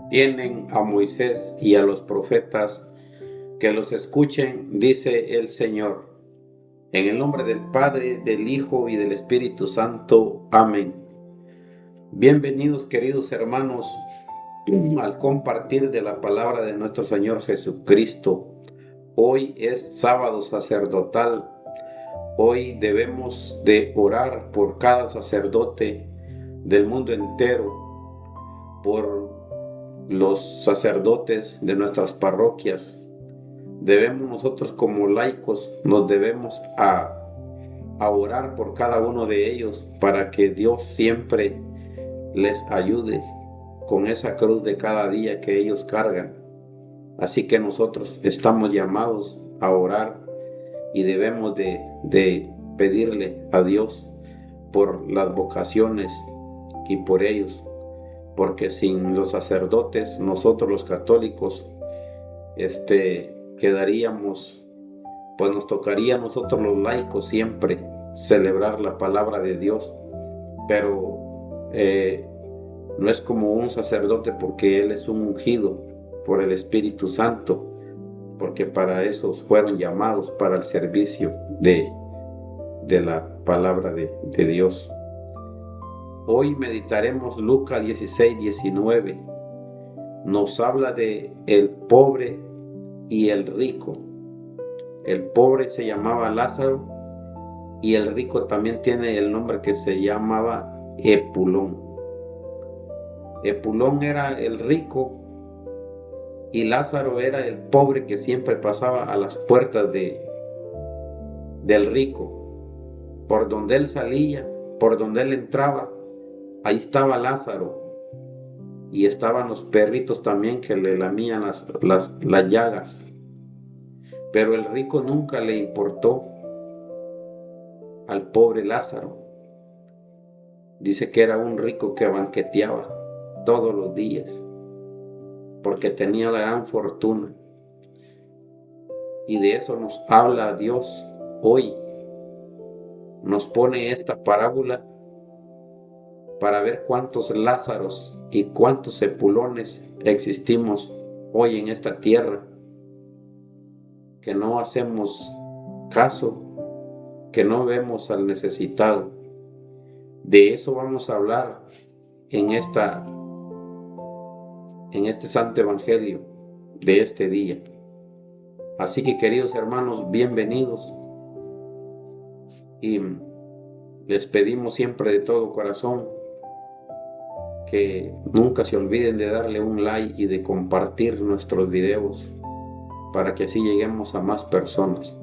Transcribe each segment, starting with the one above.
Tienen a Moisés y a los profetas, que los escuchen, dice el Señor. En el nombre del Padre, del Hijo y del Espíritu Santo. Amén. Bienvenidos, queridos hermanos, al compartir de la palabra de nuestro Señor Jesucristo. Hoy es sábado sacerdotal. Hoy debemos de orar por cada sacerdote del mundo entero, por los sacerdotes de nuestras parroquias. Debemos nosotros como laicos, nos debemos a orar por cada uno de ellos para que Dios siempre les ayude con esa cruz de cada día que ellos cargan. Así que nosotros estamos llamados a orar y debemos de pedirle a Dios por las vocaciones y por ellos, porque sin los sacerdotes, nosotros los católicos, quedaríamos, pues nos tocaría a nosotros los laicos siempre celebrar la palabra de Dios, pero no es como un sacerdote, porque él es un ungido por el Espíritu Santo, porque para eso fueron llamados, para el servicio de la palabra de Dios. Hoy meditaremos Lucas 16-19. Nos habla de el pobre y el rico. El pobre se llamaba Lázaro y el rico también tiene el nombre que se llamaba Epulón. Epulón era el rico y Lázaro era el pobre que siempre pasaba a las puertas del rico. Por donde él salía, por donde él entraba, ahí estaba Lázaro. Y estaban los perritos también que le lamían las llagas. Pero el rico nunca le importó al pobre Lázaro. Dice que era un rico que banqueteaba todos los días, porque tenía la gran fortuna. Y de eso nos habla Dios hoy. Nos pone esta parábola para ver cuántos Lázaros y cuántos Epulones existimos hoy en esta tierra, que no hacemos caso, que no vemos al necesitado. De eso vamos a hablar en este Santo Evangelio de este día. Así que, queridos hermanos, bienvenidos, y les pedimos siempre de todo corazón que nunca se olviden de darle un like y de compartir nuestros videos para que así lleguemos a más personas.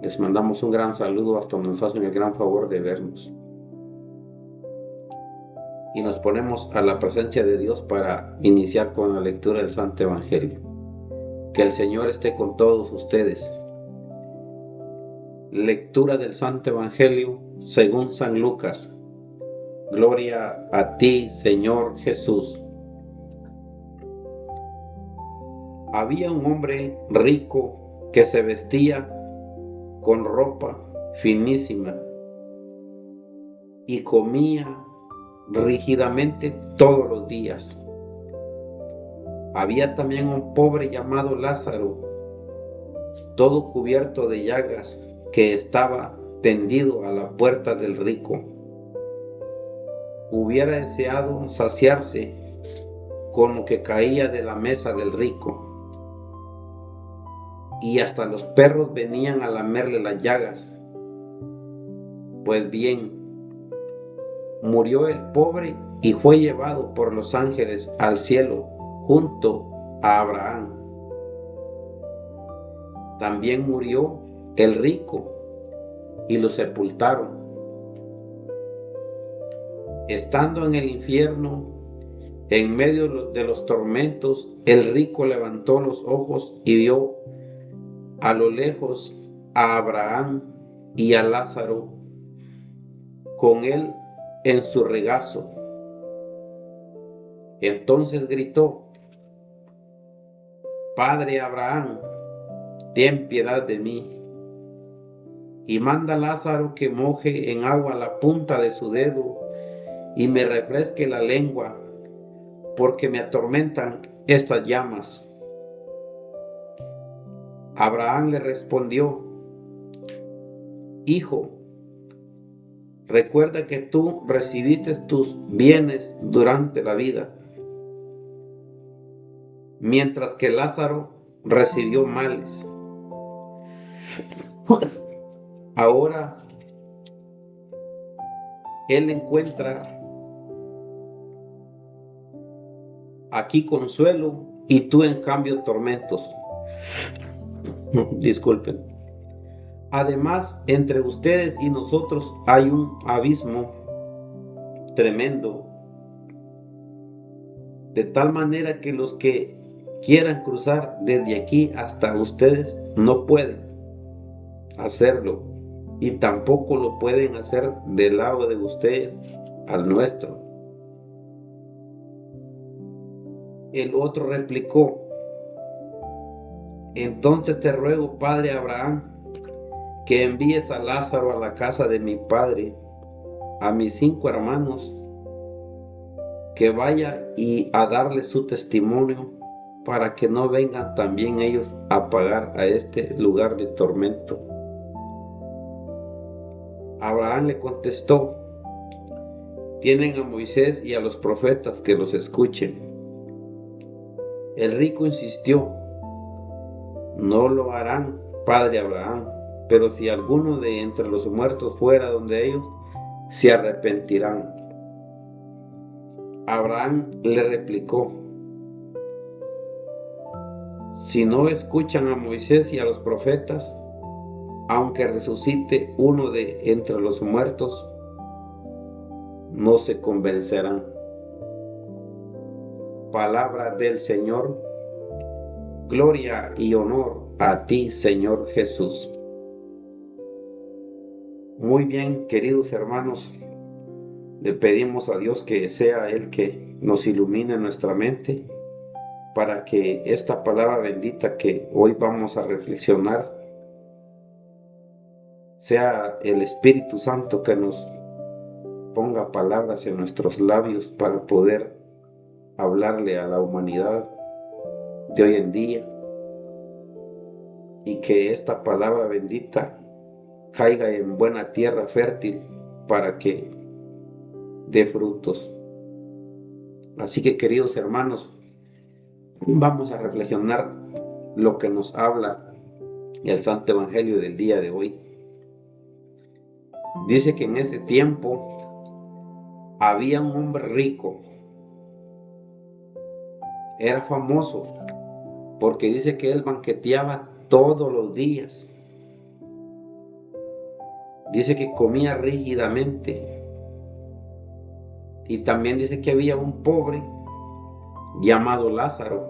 Les mandamos un gran saludo hasta donde nos hacen el gran favor de vernos. Y nos ponemos a la presencia de Dios para iniciar con la lectura del Santo Evangelio. Que el Señor esté con todos ustedes. Lectura del Santo Evangelio según San Lucas. Gloria a ti, Señor Jesús. Había un hombre rico que se vestía con ropa finísima y comía rígidamente todos los días. Había también un pobre llamado Lázaro, todo cubierto de llagas, que estaba tendido a la puerta del rico. Hubiera deseado saciarse con lo que caía de la mesa del rico, y hasta los perros venían a lamerle las llagas. Pues bien, murió el pobre y fue llevado por los ángeles al cielo junto a Abraham. También murió el rico y lo sepultaron. Estando en el infierno, en medio de los tormentos, el rico levantó los ojos y vio a lo lejos a Abraham y a Lázaro con él en su regazo. Entonces gritó: Padre Abraham, ten piedad de mí, y manda a Lázaro que moje en agua la punta de su dedo y me refresque la lengua, porque me atormentan estas llamas. Abraham le respondió: Hijo, recuerda que tú recibiste tus bienes durante la vida, mientras que Lázaro recibió males. Ahora él encuentra aquí consuelo y tú en cambio tormentos. Disculpen. Además, entre ustedes y nosotros hay un abismo tremendo, de tal manera que los que quieran cruzar desde aquí hasta ustedes no pueden hacerlo, y tampoco lo pueden hacer del lado de ustedes al nuestro. El otro replicó: Entonces te ruego, padre Abraham, que envíes a Lázaro a la casa de mi padre, a mis 5 hermanos, que vaya y a darle su testimonio, para que no vengan también ellos a pagar a este lugar de tormento. Abraham le contestó: Tienen a Moisés y a los profetas, que los escuchen. El rico insistió: No lo harán, padre Abraham, pero si alguno de entre los muertos fuera donde ellos, se arrepentirán. Abraham le replicó: Si no escuchan a Moisés y a los profetas, aunque resucite uno de entre los muertos, no se convencerán. Palabra del Señor. Gloria y honor a ti, Señor Jesús. Muy bien, queridos hermanos, le pedimos a Dios que sea Él que nos ilumine nuestra mente, para que esta palabra bendita que hoy vamos a reflexionar sea el Espíritu Santo que nos ponga palabras en nuestros labios para poder hablarle a la humanidad de hoy en día, y que esta palabra bendita caiga en buena tierra fértil para que dé frutos. Así que, queridos hermanos, vamos a reflexionar lo que nos habla el Santo Evangelio del día de hoy. Dice que en ese tiempo había un hombre rico. Era famoso porque dice que él banqueteaba todos los días. Dice que comía rígidamente. Y también dice que había un pobre llamado Lázaro.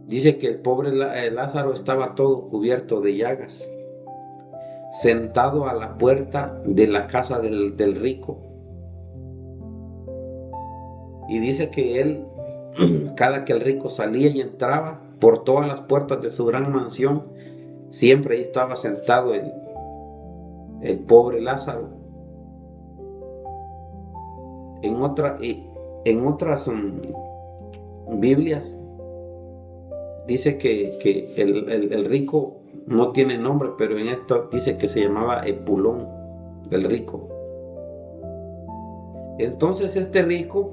Dice que el pobre Lázaro estaba todo cubierto de llagas, sentado a la puerta de la casa del rico. Y dice que él, cada que el rico salía y entraba por todas las puertas de su gran mansión, siempre ahí estaba sentado el pobre Lázaro. En otras Biblias dice que el rico no tiene nombre, pero en esta dice que se llamaba Epulón, el rico. Entonces este rico,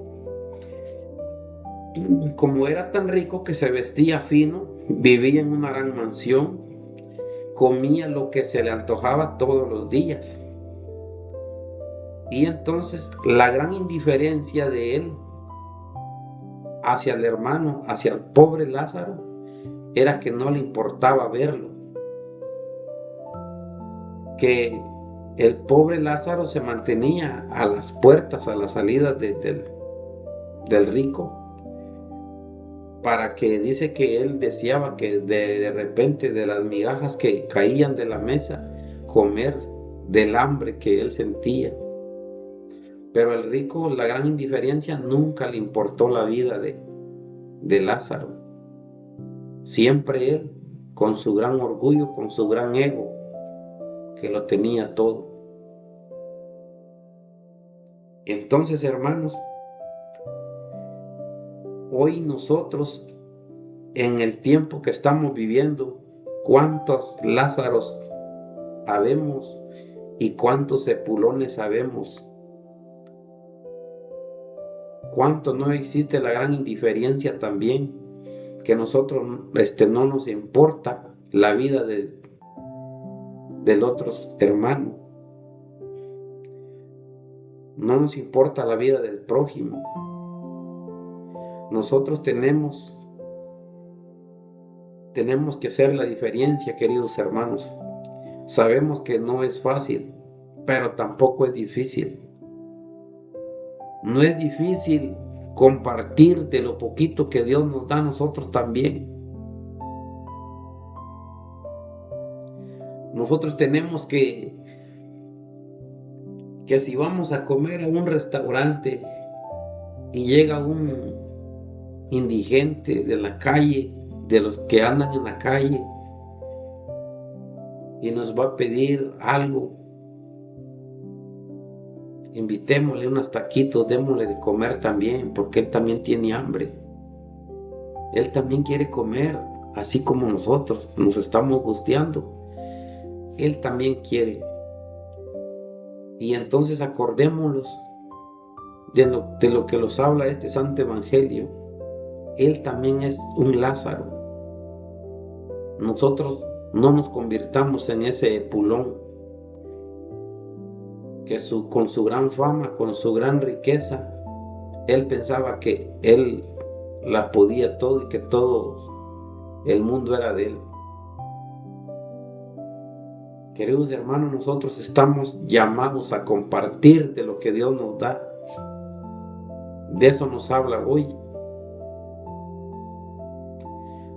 como era tan rico que se vestía fino, vivía en una gran mansión, comía lo que se le antojaba todos los días. Y entonces la gran indiferencia de él hacia el hermano, hacia el pobre Lázaro, era que no le importaba verlo. Que el pobre Lázaro se mantenía a las puertas, a la salida del rico, para que dice que él deseaba que de repente de las migajas que caían de la mesa, comer del hambre que él sentía. Pero el rico, la gran indiferencia, nunca le importó la vida de Lázaro. Siempre él, con su gran orgullo, con su gran ego, que lo tenía todo. Entonces, hermanos, hoy nosotros, en el tiempo que estamos viviendo, ¿cuántos Lázaros habemos y cuántos Zepulones habemos? ¿Cuánto no existe la gran indiferencia también? Que nosotros no nos importa la vida del otro hermano. No nos importa la vida del prójimo. Nosotros tenemos que hacer la diferencia, queridos hermanos. Sabemos que no es fácil, pero tampoco es difícil. No es difícil compartir de lo poquito que Dios nos da a nosotros también. Nosotros tenemos que si vamos a comer a un restaurante y llega un indigente de la calle, de los que andan en la calle, y nos va a pedir algo, invitémosle unos taquitos, démosle de comer también, porque él también tiene hambre. Él también quiere comer, así como nosotros nos estamos gusteando. Él también quiere. Y entonces acordémonos de lo que nos habla este Santo Evangelio. Él también es un Lázaro. Nosotros no nos convirtamos en ese Epulón que con su gran fama, con su gran riqueza, él pensaba que él la podía todo y que todo el mundo era de él. Queridos hermanos, nosotros estamos llamados a compartir de lo que Dios nos da. De eso nos habla hoy.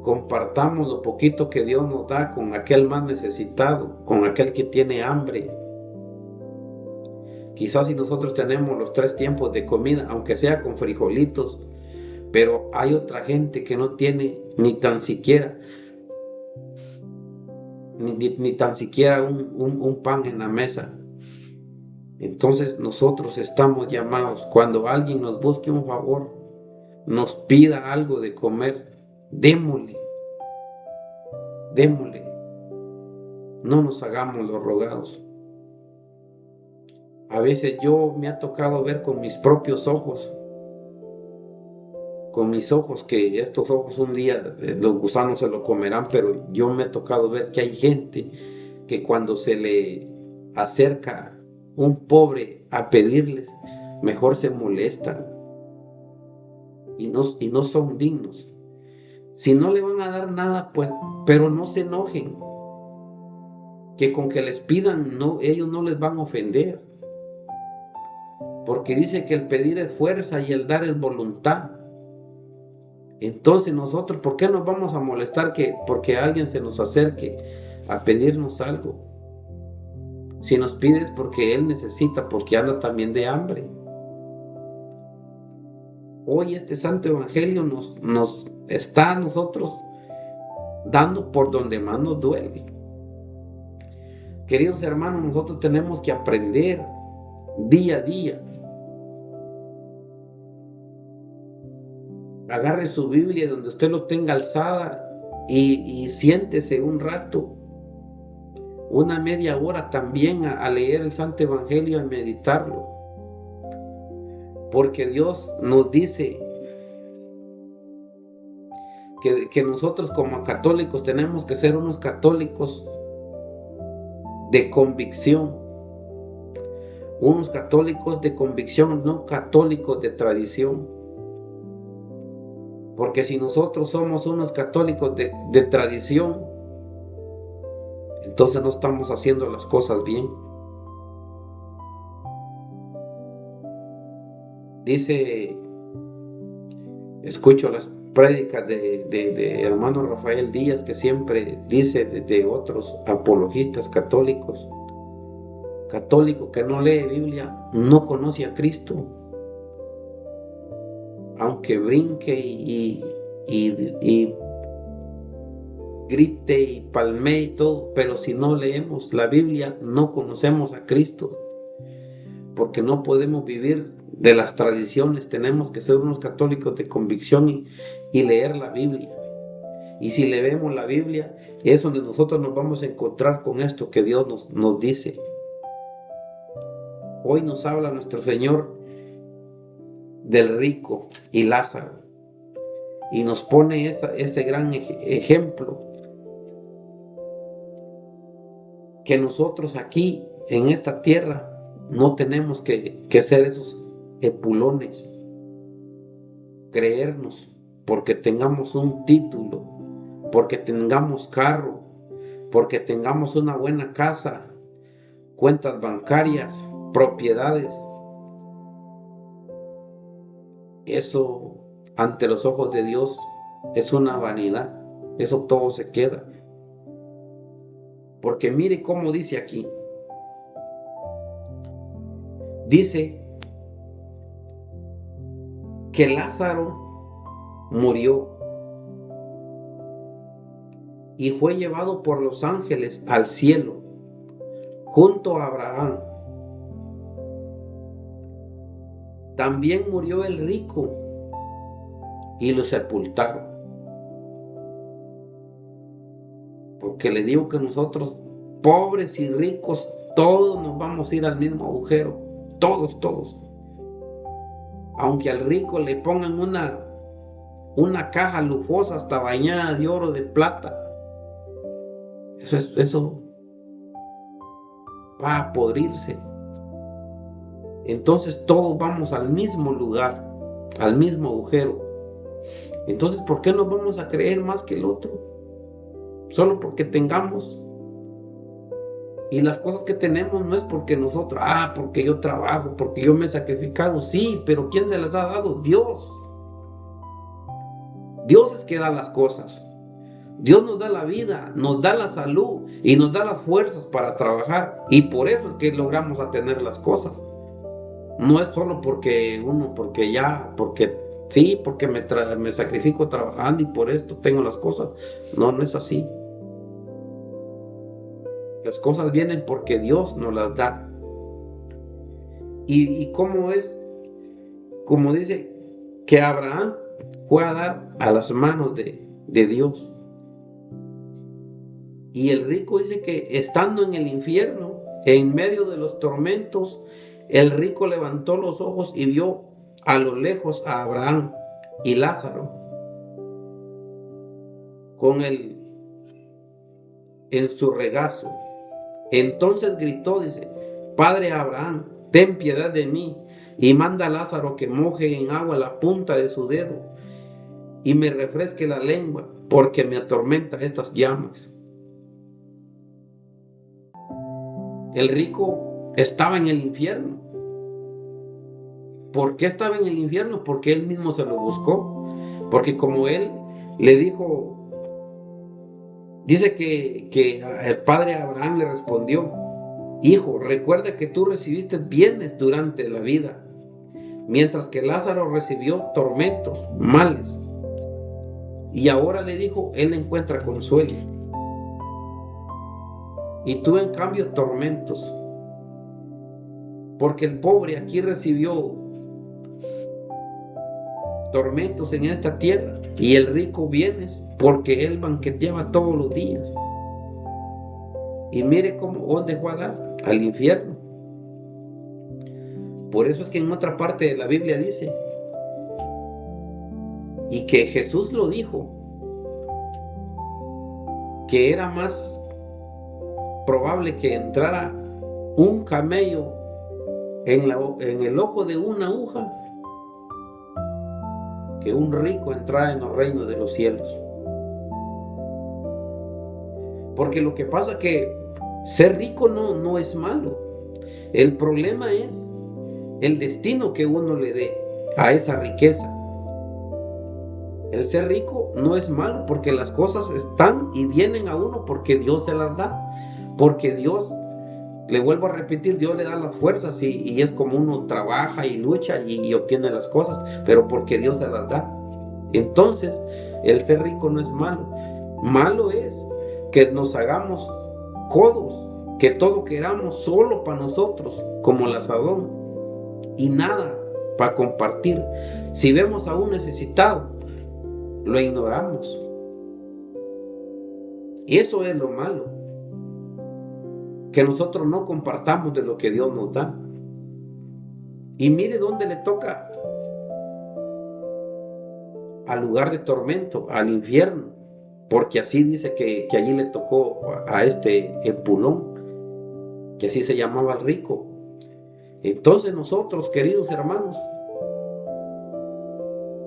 Compartamos lo poquito que Dios nos da con aquel más necesitado, con aquel que tiene hambre. Quizás si nosotros tenemos los 3 tiempos de comida, aunque sea con frijolitos, pero hay otra gente que no tiene ni tan siquiera un pan en la mesa. Entonces nosotros estamos llamados, cuando alguien nos busque un favor, nos pida algo de comer, démosle. No nos hagamos los rogados. A veces yo me ha tocado ver con mis propios ojos, que estos ojos un día los gusanos se lo comerán, pero yo me he tocado ver que hay gente que cuando se le acerca un pobre a pedirles, mejor se molestan y no son dignos. Si no le van a dar nada, pues, pero no se enojen, que con que les pidan, ellos no les van a ofender, porque dice que el pedir es fuerza y el dar es voluntad. Entonces nosotros, ¿por qué nos vamos a molestar porque alguien se nos acerque a pedirnos algo? Si nos pides porque él necesita, porque anda también de hambre. Hoy este Santo Evangelio nos está a nosotros dando por donde más nos duele. Queridos hermanos, nosotros tenemos que aprender día a día. Agarre su Biblia donde usted lo tenga alzada y siéntese un rato, una media hora también a leer el Santo Evangelio, a meditarlo. Porque Dios nos dice que nosotros como católicos tenemos que ser unos católicos de convicción. Unos católicos de convicción, no católicos de tradición. Porque si nosotros somos unos católicos de tradición, entonces no estamos haciendo las cosas bien. Dice, escucho las prédicas de hermano Rafael Díaz, que siempre dice de otros apologistas católicos: católico que no lee Biblia no conoce a Cristo. Aunque brinque y grite y palmee y todo, pero si no leemos la Biblia, no conocemos a Cristo, porque no podemos vivir de las tradiciones. Tenemos que ser unos católicos de convicción y leer la Biblia. Y si leemos la Biblia, es donde nosotros nos vamos a encontrar con esto que Dios nos dice. Hoy nos habla nuestro Señor del rico y Lázaro, y nos pone ese gran ejemplo, que nosotros aquí en esta tierra no tenemos que ser esos epulones, creernos porque tengamos un título, porque tengamos carro, porque tengamos una buena casa, cuentas bancarias, propiedades. Eso ante los ojos de Dios es una vanidad. Eso todo se queda. Porque mire cómo dice aquí. Dice que Lázaro murió y fue llevado por los ángeles al cielo junto a Abraham. También murió el rico y lo sepultaron. Porque le digo que nosotros, pobres y ricos, todos nos vamos a ir al mismo agujero. Todos. Aunque al rico le pongan una caja lujosa hasta bañada de oro, de plata, eso va a podrirse. Entonces todos vamos al mismo lugar, al mismo agujero. Entonces, ¿por qué nos vamos a creer más que el otro? Solo porque tengamos. Y las cosas que tenemos no es porque nosotros, porque yo trabajo, porque yo me he sacrificado. Sí, pero ¿quién se las ha dado? Dios. Dios es que da las cosas. Dios nos da la vida, nos da la salud y nos da las fuerzas para trabajar. Y por eso es que logramos tener las cosas. No es solo porque sí, porque me sacrifico trabajando y por esto tengo las cosas. No es así. Las cosas vienen porque Dios nos las da. Y cómo es, como dice, que Abraham fue a dar a las manos de Dios. Y el rico dice que estando en el infierno, en medio de los tormentos, el rico levantó los ojos y vio a lo lejos a Abraham y Lázaro con él en su regazo. Entonces gritó, dice: Padre Abraham, ten piedad de mí y manda a Lázaro que moje en agua la punta de su dedo y me refresque la lengua, porque me atormenta estas llamas. El rico estaba en el infierno. ¿Por qué estaba en el infierno? Porque él mismo se lo buscó. Porque como él le dijo, dice que el padre Abraham le respondió: Hijo, recuerda que tú recibiste bienes durante la vida, mientras que Lázaro recibió tormentos, males. Y ahora, le dijo, él encuentra consuelo. Y tú, en cambio, tormentos. Porque el pobre aquí recibió tormentos en esta tierra, y el rico bienes, porque él banqueteaba todos los días. Y mire dónde fue a dar, al infierno. Por eso es que en otra parte de la Biblia dice, y que Jesús lo dijo, que era más probable que entrara un camello en el ojo de una aguja que un rico entrara en los reinos de los cielos. Porque lo que pasa es que ser rico no es malo. El problema es el destino que uno le dé a esa riqueza. El ser rico no es malo, porque las cosas están y vienen a uno porque Dios se las da. Porque Dios, le vuelvo a repetir, Dios le da las fuerzas y es como uno trabaja y lucha y obtiene las cosas, pero porque Dios se las da. Entonces, el ser rico no es malo. Malo es que nos hagamos codos, que todo queramos solo para nosotros, como el asadón, y nada para compartir. Si vemos a un necesitado, lo ignoramos. Y eso es lo malo, que nosotros no compartamos de lo que Dios nos da. Y mire dónde le toca: al lugar de tormento, al infierno, porque así dice que allí le tocó a este Epulón, que así se llamaba el rico. Entonces nosotros, queridos hermanos,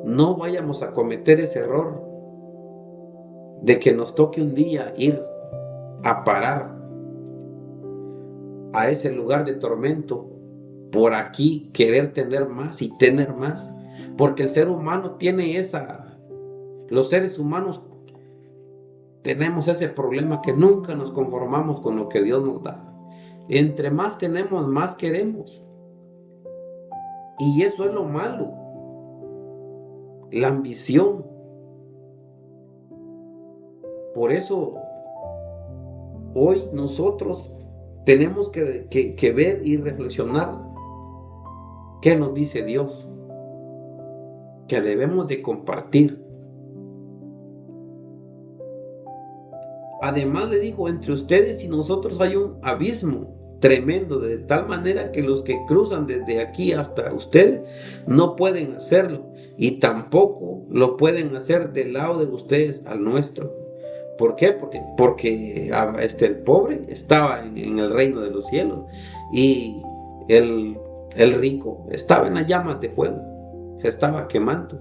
no vayamos a cometer ese error de que nos toque un día ir a parar a ese lugar de tormento por aquí, querer tener más y tener más, porque el ser humano tiene los seres humanos tenemos ese problema, que nunca nos conformamos con lo que Dios nos da. Entre más tenemos, más queremos, y eso es lo malo, la ambición. Por eso hoy nosotros tenemos que ver y reflexionar qué nos dice Dios, que debemos de compartir. Además le dijo: entre ustedes y nosotros hay un abismo tremendo, de tal manera que los que cruzan desde aquí hasta ustedes no pueden hacerlo, y tampoco lo pueden hacer del lado de ustedes al nuestro. ¿Por qué? Porque el pobre estaba en el reino de los cielos, y el rico estaba en las llamas de fuego, se estaba quemando.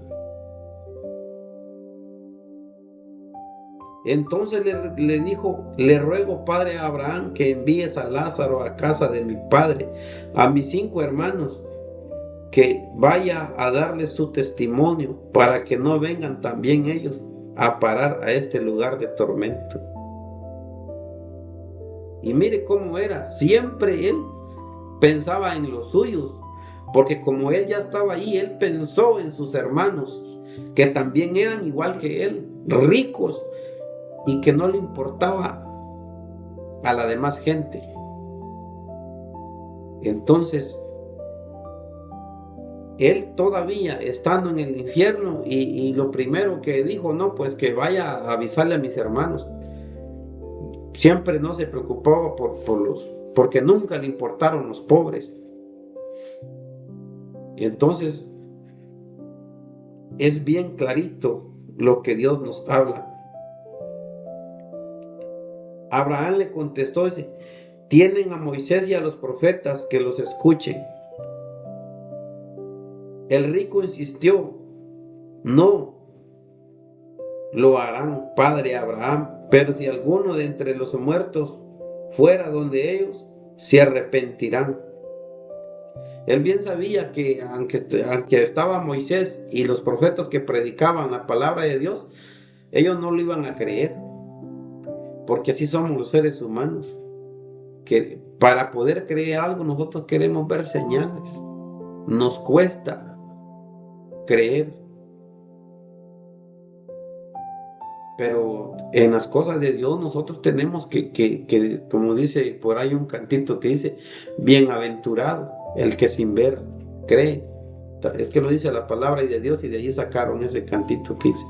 Entonces le dijo: le ruego, padre Abraham, que envíes a Lázaro a casa de mi padre, a mis 5 hermanos, que vaya a darles su testimonio, para que no vengan también ellos a parar a este lugar de tormento. Y mire cómo era, siempre él pensaba en los suyos, porque como él ya estaba ahí, él pensó en sus hermanos, que también eran igual que él, ricos, y que no le importaba a la demás gente. Entonces, él todavía estando en el infierno, y lo primero que dijo: no, pues que vaya a avisarle a mis hermanos. Siempre no se preocupaba porque nunca le importaron los pobres. Entonces, es bien clarito lo que Dios nos habla. Abraham le contestó, dice: tienen a Moisés y a los profetas, que los escuchen. El rico insistió: no lo harán, padre Abraham, pero si alguno de entre los muertos fuera donde ellos, se arrepentirán. Él bien sabía que aunque estaba Moisés y los profetas que predicaban la palabra de Dios, ellos no lo iban a creer, porque así somos los seres humanos, que para poder creer algo nosotros queremos ver señales. Nos cuesta creer, pero en las cosas de Dios nosotros tenemos que, como dice por ahí un cantito que dice: bienaventurado el que sin ver cree. Es que lo dice la palabra de Dios, y de allí sacaron ese cantito que dice.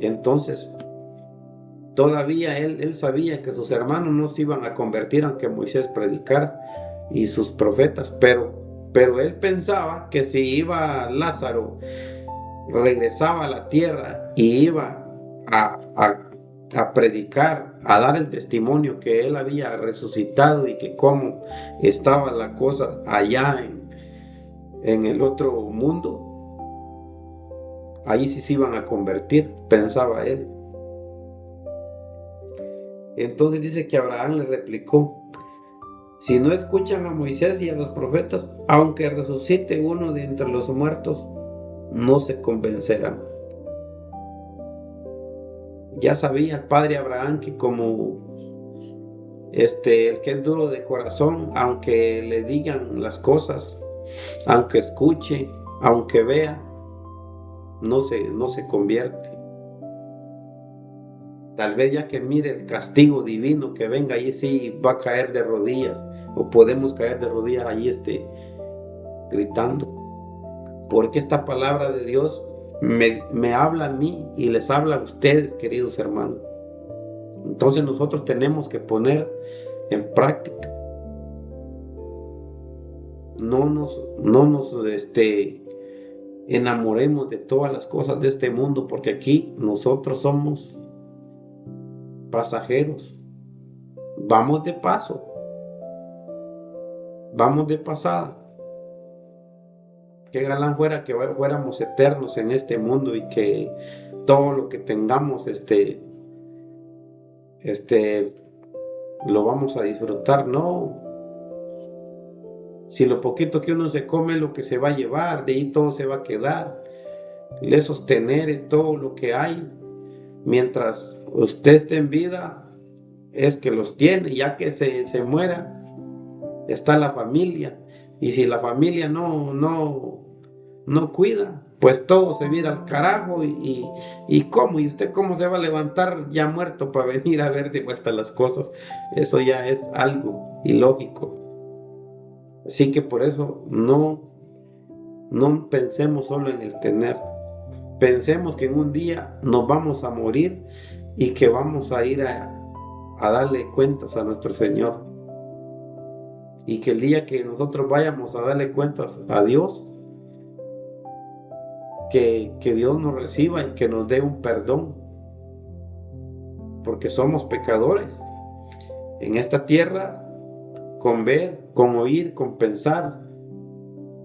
Entonces, todavía él sabía que sus hermanos no se iban a convertir aunque Moisés predicara y sus profetas, pero él pensaba que si iba Lázaro, regresaba a la tierra y iba a predicar, a dar el testimonio que él había resucitado, y que cómo estaba la cosa allá en el otro mundo, ahí sí se iban a convertir, pensaba él. Entonces dice que Abraham le replicó: si no escuchan a Moisés y a los profetas, aunque resucite uno de entre los muertos, no se convencerán. Ya sabía el padre Abraham que como el que es duro de corazón, aunque le digan las cosas, aunque escuche, aunque vea, no se convierte. Tal vez ya que mire el castigo divino que venga, ahí sí va a caer de rodillas, o podemos caer de rodillas ahí gritando. Porque esta palabra de Dios me habla a mí y les habla a ustedes, queridos hermanos. Entonces nosotros tenemos que poner en práctica. No nos enamoremos de todas las cosas de este mundo, porque aquí nosotros somos pasajeros. Vamos de paso, vamos de pasada. Qué galán fuera que fuéramos eternos en este mundo y que todo lo que tengamos lo vamos a disfrutar. No, si lo poquito que uno se come es lo que se va a llevar, de ahí todo se va a quedar. Esos teneres, todo lo que hay, mientras usted esté en vida, es que los tiene. Ya que se muera, está la familia. Y si la familia no cuida, pues todo se vira al carajo. ¿Y cómo? ¿Y usted cómo se va a levantar ya muerto para venir a ver de vuelta las cosas? Eso ya es algo ilógico. Así que por eso no pensemos solo en el tener. Pensemos que en un día nos vamos a morir y que vamos a ir a darle cuentas a nuestro Señor. Y que el día que nosotros vayamos a darle cuentas a Dios, que Dios nos reciba y que nos dé un perdón. Porque somos pecadores. En esta tierra, con ver, con oír, con pensar,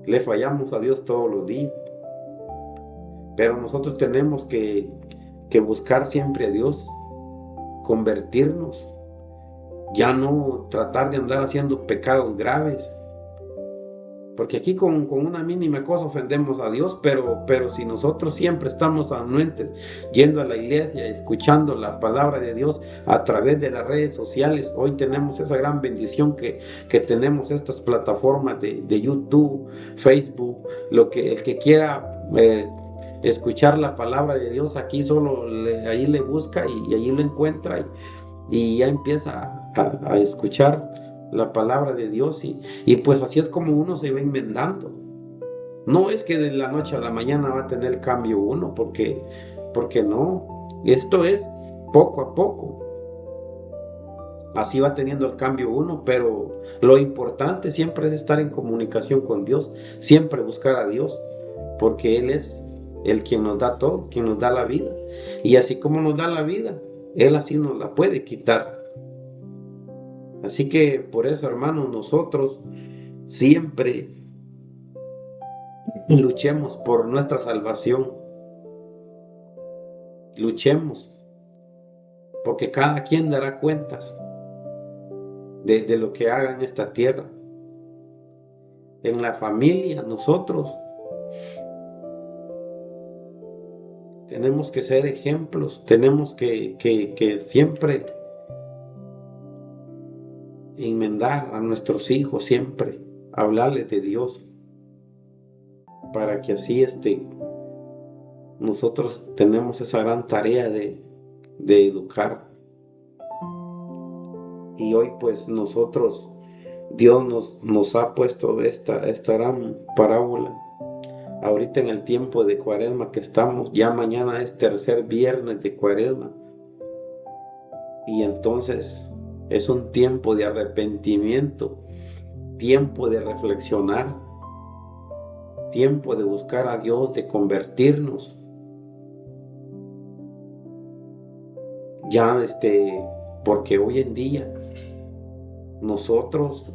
le fallamos a Dios todos los días. Pero nosotros tenemos que buscar siempre a Dios, convertirnos, ya no tratar de andar haciendo pecados graves, porque aquí con una mínima cosa ofendemos a Dios, pero si nosotros siempre estamos anuentes, yendo a la iglesia, escuchando la palabra de Dios a través de las redes sociales. Hoy tenemos esa gran bendición que tenemos estas plataformas de YouTube, Facebook, el que quiera escuchar la palabra de Dios aquí solo ahí le busca y allí lo encuentra y ya empieza a escuchar la palabra de Dios y pues así es como uno se va enmendando. No es que de la noche a la mañana va a tener cambio uno, porque no. Esto es poco a poco. Así va teniendo el cambio uno, pero lo importante siempre es estar en comunicación con Dios, siempre buscar a Dios, porque Él es el quien nos da todo, quien nos da la vida. Y así como nos da la vida, Él así nos la puede quitar. Así que por eso, hermanos, nosotros siempre luchemos por nuestra salvación. Luchemos, porque cada quien dará cuentas de lo que haga en esta tierra. En la familia, nosotros tenemos que ser ejemplos, tenemos que siempre enmendar a nuestros hijos, siempre hablarles de Dios, para que así nosotros tenemos esa gran tarea de educar. Y hoy pues nosotros, Dios nos ha puesto esta gran parábola. Ahorita en el tiempo de Cuaresma que estamos, ya mañana es tercer viernes de Cuaresma. Y entonces es un tiempo de arrepentimiento, tiempo de reflexionar, tiempo de buscar a Dios, de convertirnos. Ya porque hoy en día nosotros,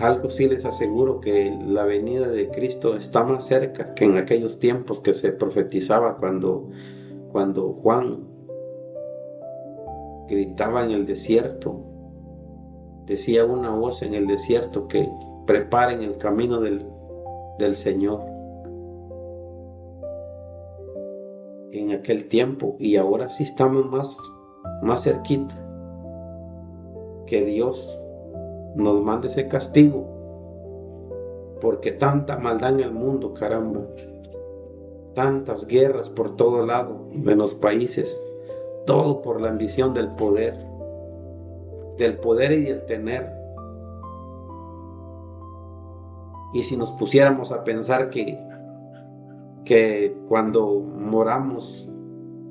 algo sí les aseguro, que la venida de Cristo está más cerca que en aquellos tiempos que se profetizaba cuando Juan gritaba en el desierto, decía una voz en el desierto que preparen el camino del Señor. En aquel tiempo, y ahora sí estamos más cerquita, que Dios nos mande ese castigo, porque tanta maldad en el mundo, caramba, tantas guerras por todo lado de los países, Todo por la ambición del poder y del tener. Y si nos pusiéramos a pensar que cuando moramos,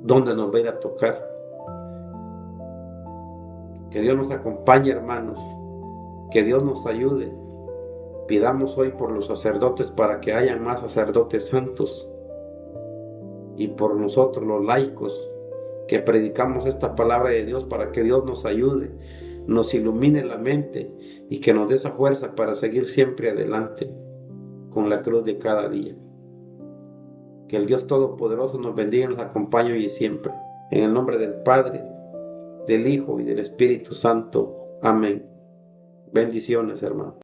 ¿dónde nos va a ir a tocar? Que Dios nos acompañe, hermanos, que Dios nos ayude. Pidamos hoy por los sacerdotes para que haya más sacerdotes santos, y por nosotros los laicos que predicamos esta palabra de Dios, para que Dios nos ayude, nos ilumine la mente y que nos dé esa fuerza para seguir siempre adelante con la cruz de cada día. Que el Dios Todopoderoso nos bendiga y nos acompañe hoy y siempre. En el nombre del Padre, del Hijo y del Espíritu Santo. Amén. Bendiciones, hermano.